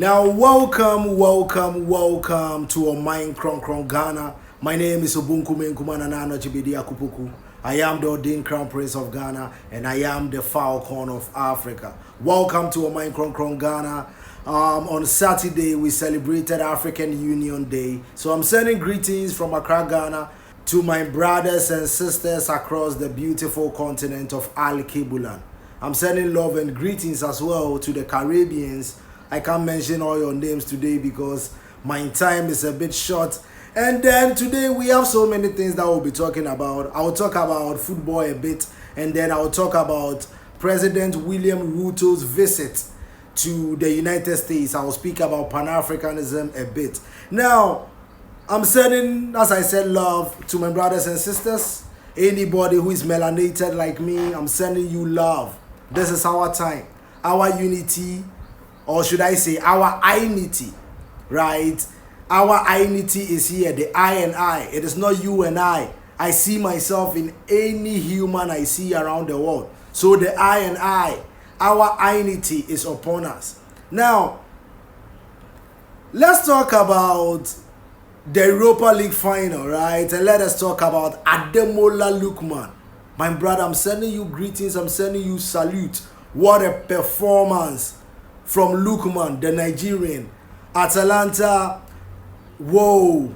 Now, welcome to a Mind Kron Ghana. My name is Obunkume Nkumanana Bediako-Poku. I am the ordained Crown Prince of Ghana, and I am the Falcon of Africa. Welcome to a Mind Kron Ghana. On Saturday, we celebrated African Union Day. So I'm sending greetings from Accra, Ghana, to my brothers and sisters across the beautiful continent of Al-Kibulan. I'm sending love and greetings as well to the Caribbeans. I can't mention all your names today because my time is a bit short. And then today we have so many things that we'll be talking about. I'll talk about football a bit, and then I'll talk about President William Ruto's visit to the United States. I'll speak about Pan-Africanism a bit. Now, I'm sending, as I said, love to my brothers and sisters. Anybody who is melanated like me, I'm sending you love. This is our time, our unity, or should I say our I-nity, right? Our I-nity is here, the I and I. It is not you and I. I see myself in any human I see around the world. So the I and I, our I-nity is upon us. Now, let's talk about the Europa League final, right? And let us talk about Ademola Lookman. My brother, I'm sending you greetings. I'm sending you salute. What a performance from Lookman, the Nigerian. Atalanta, whoa,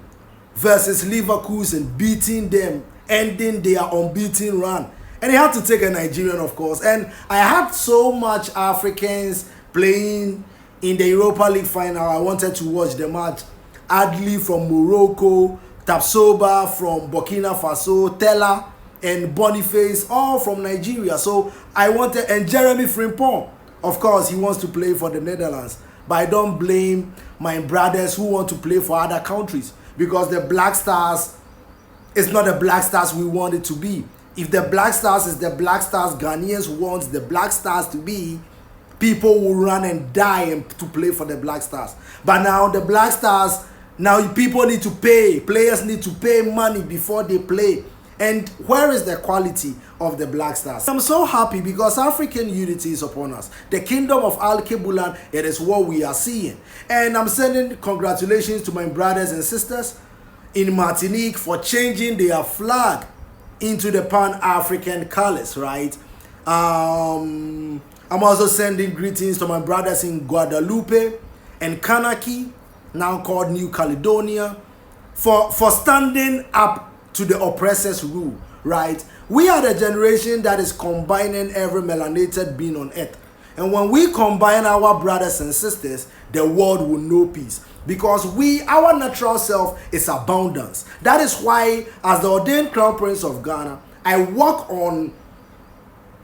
versus Leverkusen, beating them, ending their unbeaten run. And he had to take a Nigerian, of course. And I had so much Africans playing in the Europa League final. I wanted to watch the match. Adli from Morocco, Tapsoba from Burkina Faso, Tella and Boniface, all from Nigeria. So I wanted, and Jeremy Frimpong, of course, he wants to play for the Netherlands. But I don't blame my brothers who want to play for other countries, because the Black Stars is not the Black Stars we want it to be. If the Black Stars is the Black Stars Ghanaians want the Black Stars to be, people will run and die to play for the Black Stars. But now the Black Stars, now people need to pay. Players need to pay money before they play. And where is the quality of the Black Stars? I'm so happy because African unity is upon us. The kingdom of Al-Kibulan, it is what we are seeing. And I'm sending congratulations to my brothers and sisters in Martinique for changing their flag into the Pan-African colors, right? I'm also sending greetings to my brothers in Guadeloupe and Kanaki, now called New Caledonia, for standing up to the oppressor's rule, right? We are the generation that is combining every melanated being on earth. And when we combine our brothers and sisters, the world will know peace. Because our natural self is abundance. That is why, as the ordained Crown Prince of Ghana, I walk on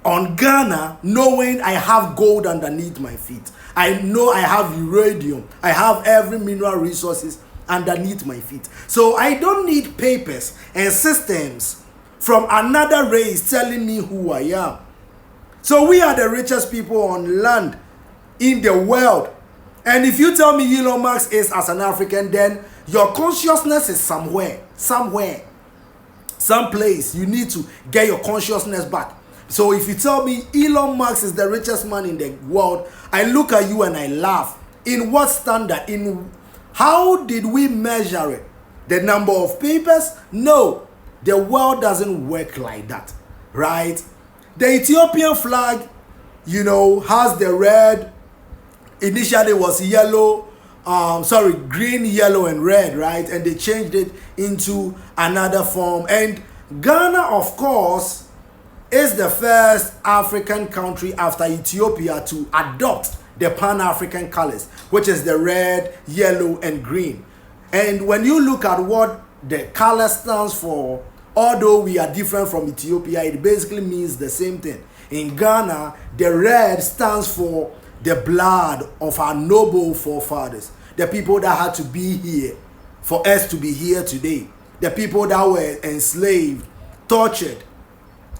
Ghana knowing I have gold underneath my feet. I know I have uranium. I have every mineral resources underneath my feet. So I don't need papers and systems from another race telling me who I am. So we are the richest people on land in the world. And if you tell me Elon Musk is as an African, then your consciousness is somewhere, someplace. You need to get your consciousness back. So if you tell me Elon Musk is the richest man in the world, I look at you and I laugh. In what standard? How did we measure it? The number of papers? No, the world doesn't work like that, right? The Ethiopian flag, has the red. Initially was yellow, green, yellow, and red, right? And they changed it into another form. And Ghana, of course, is the first African country after Ethiopia to adopt the Pan-African colors, which is the red, yellow, and green. And when you look at what the color stands for, although we are different from Ethiopia, it basically means the same thing. In Ghana, the red stands for the blood of our noble forefathers, the people that had to be here for us to be here today, the people that were enslaved, tortured,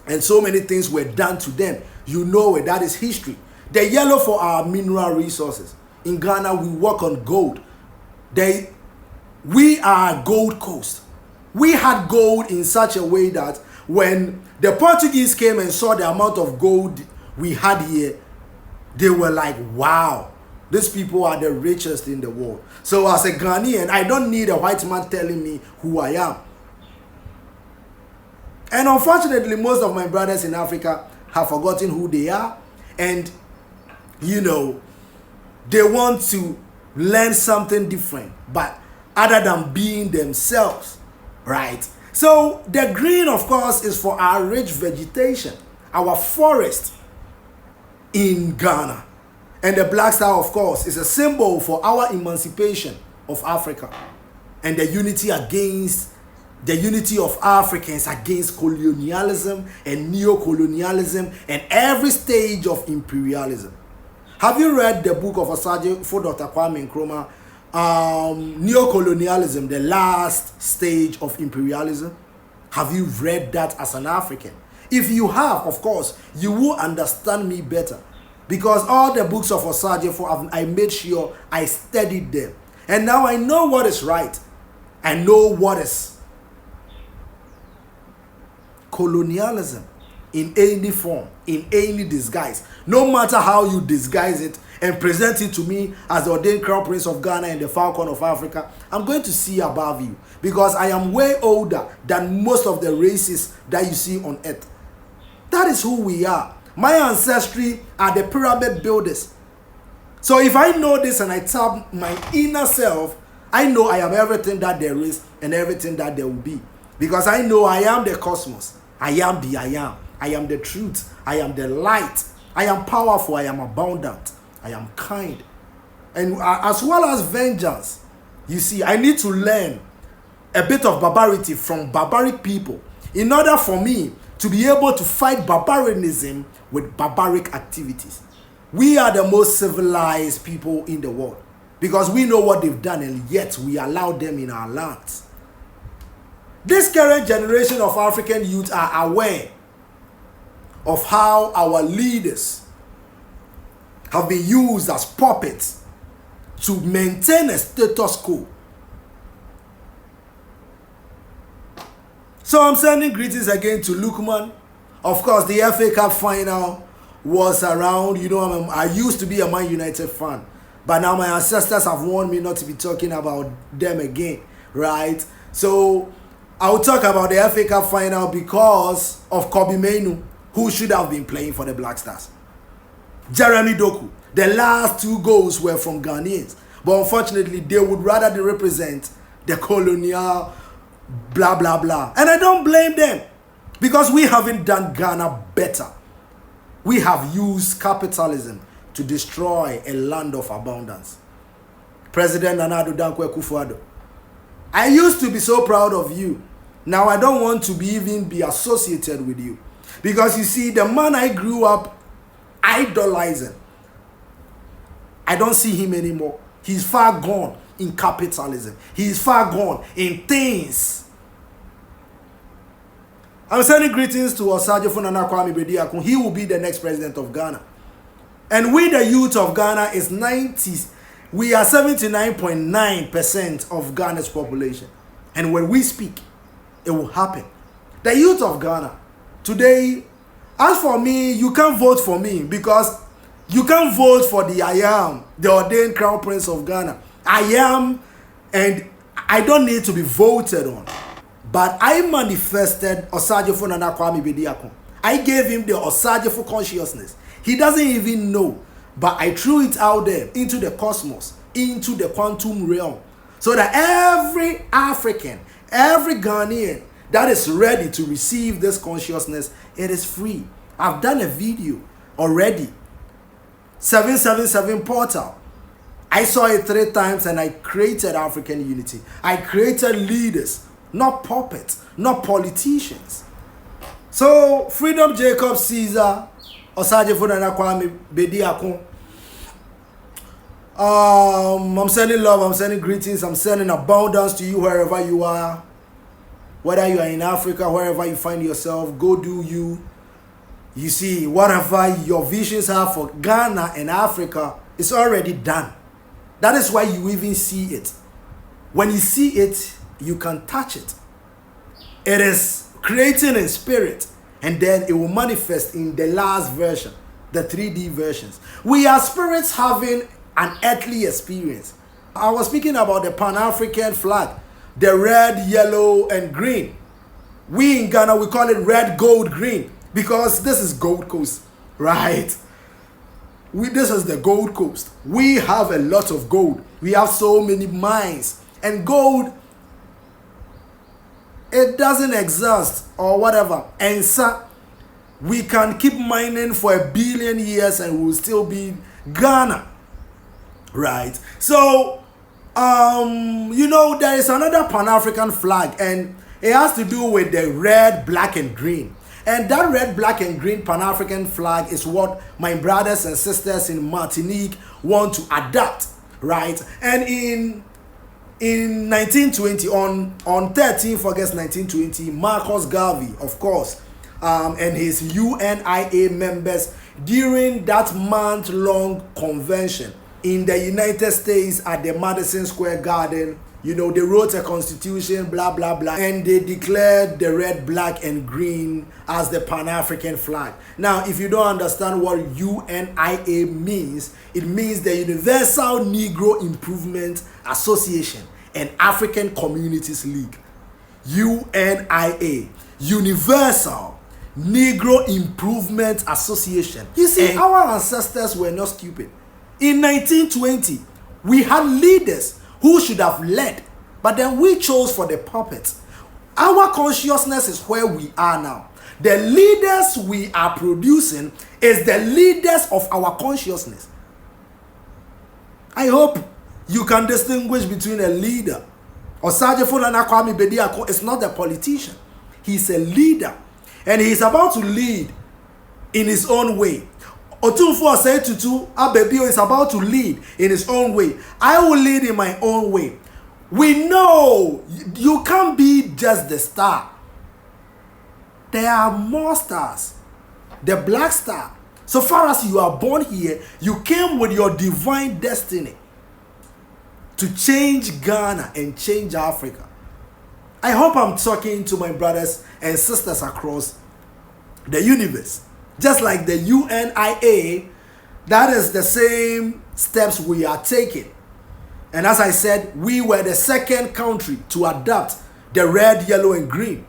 and so many things were done to them. You know it, that is history. The yellow for our mineral resources. In Ghana, we work on gold. We are Gold Coast. We had gold in such a way that when the Portuguese came and saw the amount of gold we had here, they were like, wow, These people are the richest in the world. So as a Ghanaian, I don't need a white man telling me who I am. And unfortunately, most of my brothers in Africa have forgotten who they are. And, you know, they want to learn something different, but other than being themselves, right? So the green, of course, is for our rich vegetation, our forest in Ghana. And the black star, of course, is a symbol for our emancipation of Africa and the unity of Africans against colonialism and neo-colonialism and every stage of imperialism. Have you read the book of Osagyefo for Dr. Kwame Nkrumah, Neo-Colonialism, the Last Stage of Imperialism? Have you read that as an African? If you have, of course, you will understand me better. Because all the books of Osagyefo, I made sure I studied them. And now I know what is right. I know what is colonialism in any form, in any disguise. No matter how you disguise it and present it to me as the ordained crown prince of Ghana and the falcon of Africa, I'm going to see above you. Because I am way older than most of the races that you see on earth. That is who we are. My ancestry are the pyramid builders. So if I know this and I tap my inner self, I know I am everything that there is and everything that there will be. Because I know I am the cosmos. I am the I am. I am the truth. I am the light. I am powerful. I am abundant. I am kind. And as well as vengeance, you see, I need to learn a bit of barbarity from barbaric people in order for me to be able to fight barbarianism with barbaric activities. We are the most civilized people in the world because we know what they've done and yet we allow them in our lands. This current generation of African youth are aware of how our leaders have been used as puppets to maintain a status quo. So I'm sending greetings again to Lukman. Of course, the FA Cup final was around. You know, I used to be a Man United fan. But now my ancestors have warned me not to be talking about them again, right? So I'll talk about the FA Cup final because of Kobe Mainoo, who should have been playing for the Black Stars. Jeremy Doku. The last 2 goals were from Ghanaians. But unfortunately, they would rather represent the colonial blah blah blah, and I don't blame them because we haven't done Ghana better. We have used capitalism to destroy a land of abundance. President Nana Addo Dankwa Akufo-Addo, I used to be so proud of you. Now I don't want to even be associated with you because you see, the man I grew up idolizing, I don't see him anymore. He's far gone in capitalism. He's far gone in things. I'm sending greetings to Osagyefo Nana Kwame Bediako. He will be the next president of Ghana. And we, the youth of Ghana, is 90s. We are 79.9% of Ghana's population. And when we speak, it will happen. The youth of Ghana, today, as for me, you can't vote for me because you can't vote for the I am, the ordained crown prince of Ghana. I am, and I don't need to be voted on. But I manifested Osagyefo Nana Kwame Bediako. I gave him the Osagyefo consciousness. He doesn't even know. But I threw it out there into the cosmos, into the quantum realm. So that every African, every Ghanaian that is ready to receive this consciousness, it is free. I've done a video already. 777 portal. I saw it 3 times and I created African unity. I created leaders, not puppets, not politicians. So, Freedom Jacob Caesar, Osagyefo Nana Kwame Bediako. I'm sending love, I'm sending greetings, I'm sending abundance to you wherever you are. Whether you are in Africa, wherever you find yourself, go do you. You see, whatever your visions are for Ghana and Africa, it's already done. That is why you even see it. When you see it, you can touch it. It is creating in spirit, and then it will manifest in the last version, the 3D versions. We are spirits having an earthly experience. I was speaking about the Pan-African flag, the red, yellow, and green. We in Ghana, we call it red, gold, green, because this is Gold Coast, right? This is the Gold Coast. We have a lot of gold. We have so many mines. And gold, it doesn't exist or whatever. And so we can keep mining for 1 billion years and we'll still be Ghana, right? So, there is another Pan-African flag, and it has to do with the red, black, and green. And that red, black, and green Pan-African flag is what my brothers and sisters in Martinique want to adopt, right? And in 1920, on 13th August 1920, Marcus Garvey, of course, and his UNIA members, during that month-long convention in the United States at the Madison Square Garden, they wrote a constitution, blah, blah, blah, and they declared the red, black, and green as the Pan-African flag. Now, if you don't understand what UNIA means, it means the Universal Negro Improvement Association and African Communities League. UNIA, Universal Negro Improvement Association. You see, our ancestors were not stupid. In 1920, we had leaders who should have led, but then we chose for the puppets. Our consciousness is where we are now. The leaders we are producing is the leaders of our consciousness. I hope you can distinguish between a leader. Bediako is not a politician. He's a leader. And he's about to lead in his own way. Otunfo Tutu Abebio is about to lead in his own way. I will lead in my own way. We know you can't be just the star. There are more stars. The black star. So far as you are born here, you came with your divine destiny to change Ghana and change Africa. I hope I'm talking to my brothers and sisters across the universe. Just like the UNIA, that is the same steps we are taking. And as I said, we were the second country to adopt the red, yellow, and green.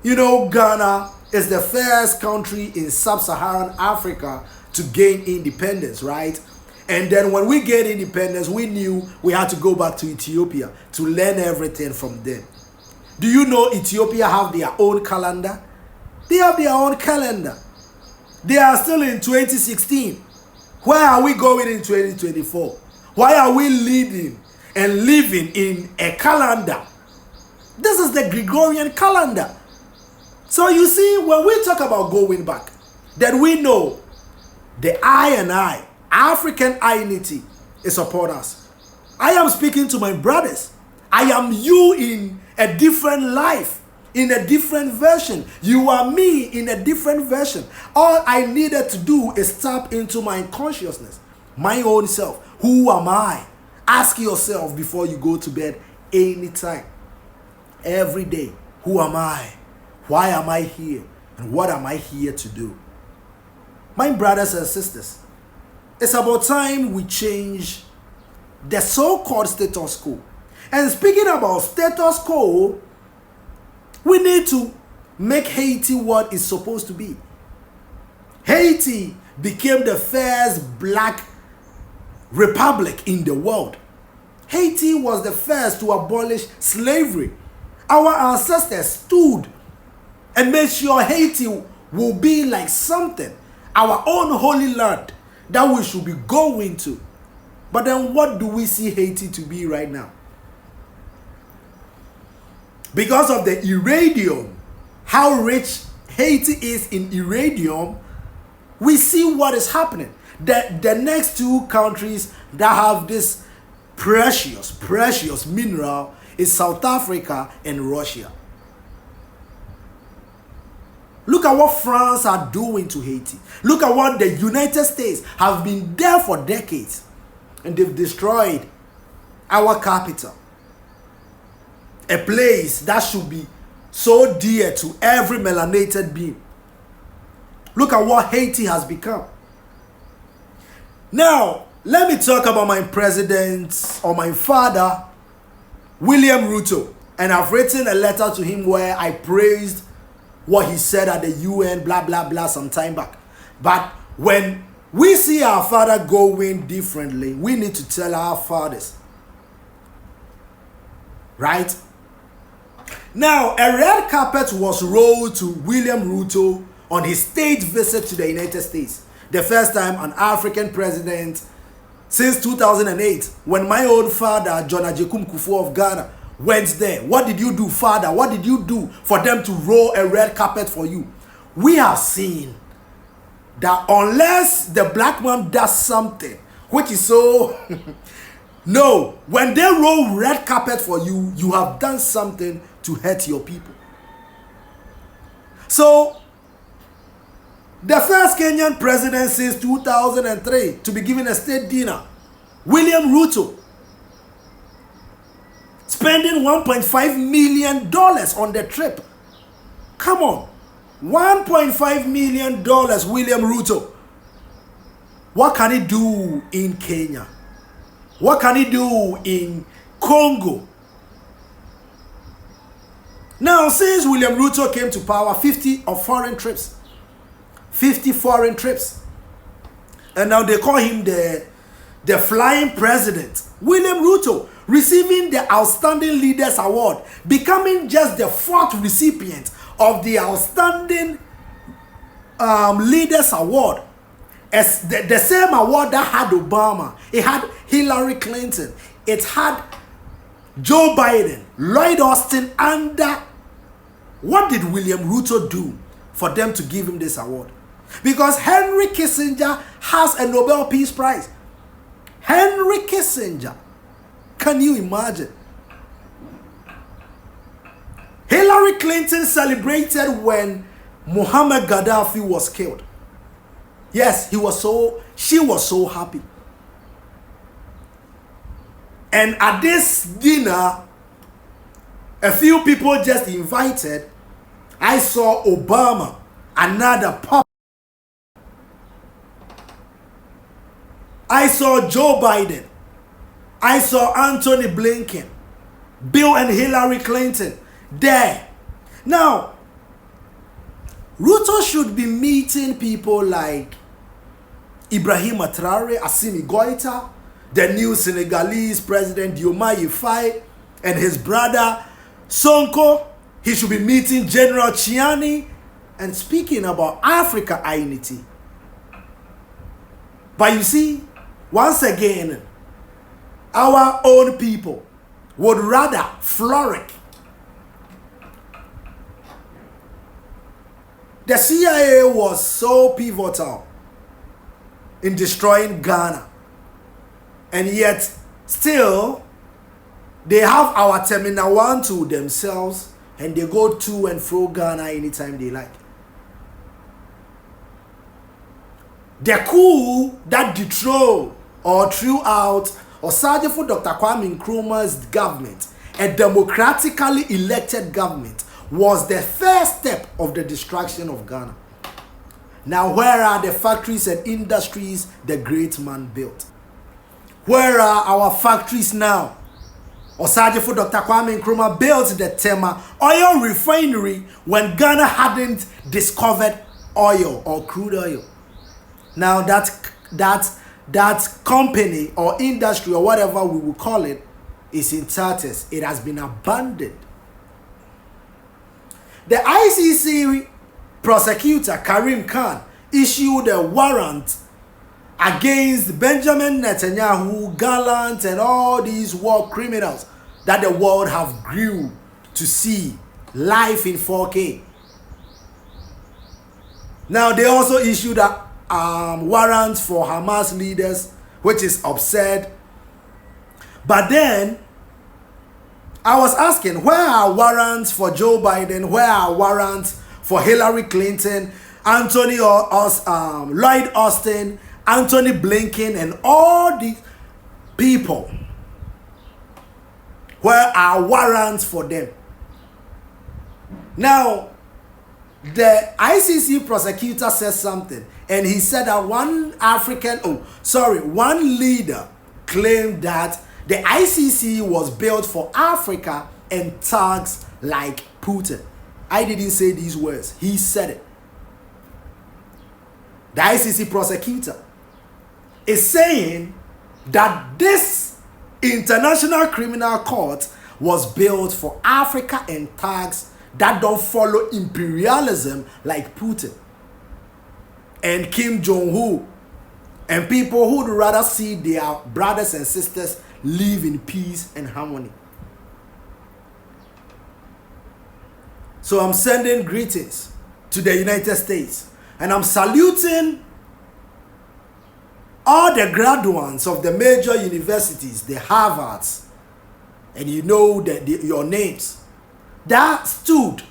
Ghana is the first country in sub-Saharan Africa to gain independence, right? And then when we gained independence, we knew we had to go back to Ethiopia to learn everything from them. Do you know Ethiopia have their own calendar? They have their own calendar. They are still in 2016. Where are we going in 2024? Why are we leading and living in a calendar? This is the Gregorian calendar. So you see, when we talk about going back, then we know the I, African identity, is upon us. I am speaking to my brothers. I am you in a different life. In a different version. You are me in a different version. All I needed to do is tap into my consciousness, my own self. Who am I? Ask yourself before you go to bed anytime, every day. Who am I? Why am I here? And what am I here to do? My brothers and sisters, it's about time we change the so-called status quo. And speaking about status quo, we need to make Haiti what it's supposed to be. Haiti became the first black republic in the world. Haiti was the first to abolish slavery. Our ancestors stood and made sure Haiti will be like something, our own holy land that we should be going to. But then what do we see Haiti to be right now? Because of the iridium, how rich Haiti is in iridium, we see what is happening. The next two countries that have this precious mineral is South Africa and Russia. Look at what France are doing to Haiti. Look at what the United States have been there for decades. And they've destroyed our capital. A place that should be so dear to every melanated being. Look at what Haiti has become. Now, Let me talk about my president or my father, William Ruto. And I've written a letter to him where I praised what he said at the UN, blah, blah, blah, some time back. But when we see our father going differently, we need to tell our fathers. Right? Now, a red carpet was rolled to William Ruto on his state visit to the United States. The first time an African president since 2008, when my own father, John Ajekum Kufuor of Ghana, went there. What did you do, father? What did you do for them to roll a red carpet for you? We have seen that unless the black man does something, which is so... No, when they roll red carpet for you, you have done something to hurt your people. So, the first Kenyan president since 2003 to be given a state dinner, William Ruto, spending $1.5 million on the trip. Come on, $1.5 million, William Ruto. What can he do in Kenya? What can he do in Congo? Now, since William Ruto came to power, 50 foreign trips. 50 foreign trips. And now they call him the flying president. William Ruto receiving the Outstanding Leaders Award, becoming just the 4th recipient of the Outstanding Leaders Award. As the same award that had Obama, it had Hillary Clinton, it had Joe Biden, Lloyd Austin, and what did William Ruto do for them to give him this award? Because Henry Kissinger has a Nobel Peace Prize. Henry Kissinger. Can you imagine? Hillary Clinton celebrated when Muammar Gaddafi was killed. Yes, she was so happy. And at this dinner, a few people just invited. I saw Obama, another pop. I saw Joe Biden. I saw Anthony Blinken, Bill and Hillary Clinton there. Now, Ruto should be meeting people like Ibrahim Traore, Assimi Goïta, the new Senegalese president Diomaye Faye, and his brother Sonko. He should be meeting General Chiani and speaking about Africa unity. But you see, once again, our own people would rather frolic. The CIA was so pivotal in destroying Ghana, and yet still they have our Terminal 1 to themselves, and they go to and fro Ghana anytime they like. The coup that dethroned or threw out Osagyefo Dr. Kwame Nkrumah's government, a democratically elected government, was the first step of the destruction of Ghana. Now, where are the factories and industries the great man built? Where are our factories now? Osagyefo Dr. Kwame Nkrumah built the Tema oil refinery when Ghana hadn't discovered oil or crude oil. Now that company or industry or whatever we will call it is in tatters. It has been abandoned. The ICC prosecutor Karim Khan issued a warrant against Benjamin Netanyahu, Gallant, and all these war criminals that the world have grew to see live in 4K. Now they also issued a warrant for Hamas leaders, which is absurd. But then I was asking, where are warrants for Joe Biden? Where are warrants for Hillary Clinton, Lloyd Austin, Anthony Blinken, and all these people? Where are warrants for them? Now, the ICC prosecutor says something, And he said that one leader claimed that the ICC was built for Africa and thugs like Putin. I didn't say these words. He said it. The ICC prosecutor is saying that this international criminal court was built for Africa and thugs that don't follow imperialism like Putin and Kim Jong-un and people who would rather see their brothers and sisters live in peace and harmony. So I'm sending greetings to the United States, and I'm saluting all the graduates of the major universities, the Harvards, and you know your names, that stood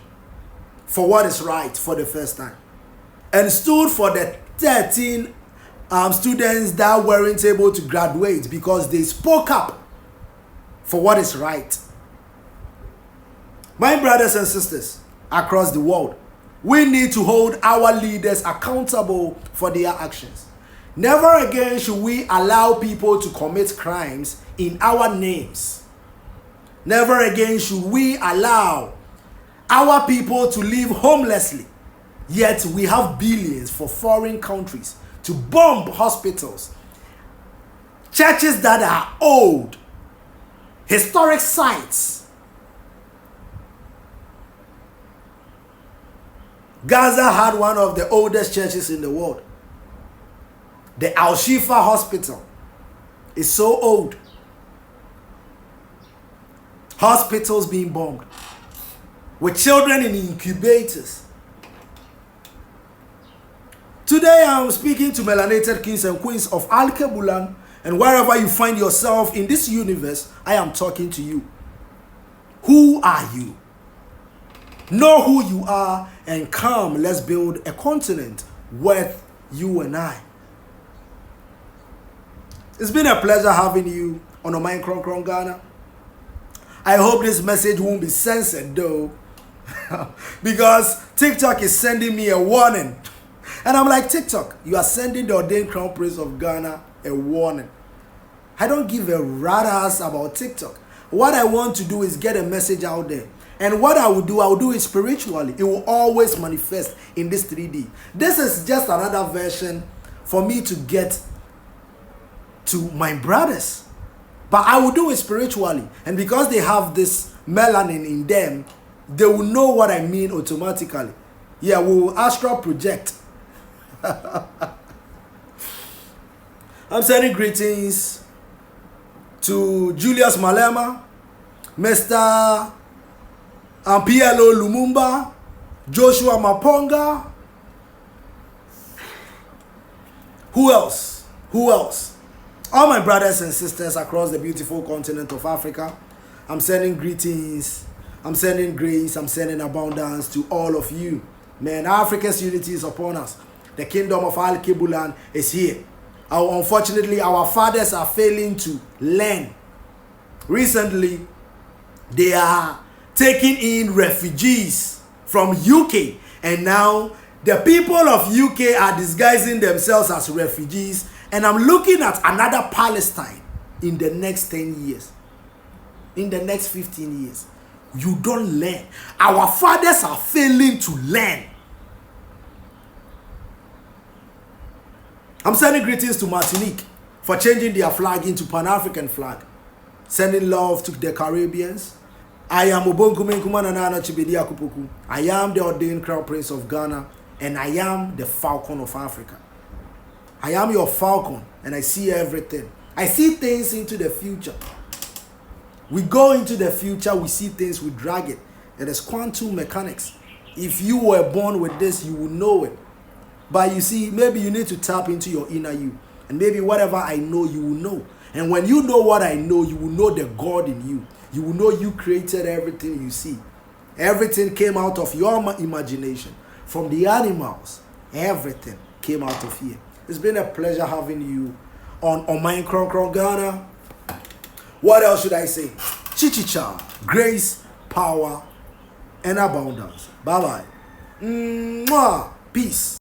for what is right for the first time, and stood for the 13 students that weren't able to graduate because they spoke up for what is right. My brothers and sisters across the world, we need to hold our leaders accountable for their actions. Never again should we allow people to commit crimes in our names. Never again should we allow our people to live homelessly, yet we have billions for foreign countries to bomb hospitals, churches that are old, historic sites. Gaza had one of the oldest churches in the world. The Al-Shifa Hospital is so old. Hospitals being bombed with children in incubators. Today I'm speaking to melanated kings and queens of Al-Kebulan, and wherever you find yourself in this universe, I am talking to you. Who are you? Know who you are and come, let's build a continent worth you and I. It's been a pleasure having you on Oman Kron Ghana. I hope this message won't be censored though, because TikTok is sending me a warning. And I'm like, TikTok, you are sending the ordained crown prince of Ghana a warning. I don't give a rat ass about TikTok. What I want to do is get a message out there. And what I will do it spiritually. It will always manifest in this 3D. This is just another version for me to get to my brothers. But I will do it spiritually. And because they have this melanin in them, they will know what I mean automatically. Yeah, we will astral project. I'm sending greetings to Julius Malema, Mr. Pielo Lumumba, Joshua Maponga. Who else? All my brothers and sisters across the beautiful continent of Africa, I'm sending greetings, I'm sending grace, I'm sending abundance to all of you. Man, Africa's unity is upon us. The kingdom of Al-Kebulan is here. Unfortunately, our fathers are failing to learn. Recently, they are taking in refugees from UK, and now the people of UK are disguising themselves as refugees, and I'm looking at another Palestine in the next 10 years, in the next 15 years. You don't learn. Our fathers are failing to learn. I'm sending greetings to Martinique for changing their flag into Pan-African flag. Sending love to the Caribbeans. I am Bediako-Poku. I am the ordained crown prince of Ghana, and I am the falcon of Africa. I am your falcon, and I see everything. I see things into the future. We go into the future, we see things, we drag it. It is quantum mechanics. If you were born with this, you will know it. But you see, maybe you need to tap into your inner you. And maybe whatever I know, you will know. And when you know what I know, you will know the God in you. You will know you created everything you see. Everything came out of your imagination. From the animals, everything came out of here. It's been a pleasure having you on Oman Kron Ghana. What else should I say? Chichicha, grace, power, and abundance. Bye-bye. Peace.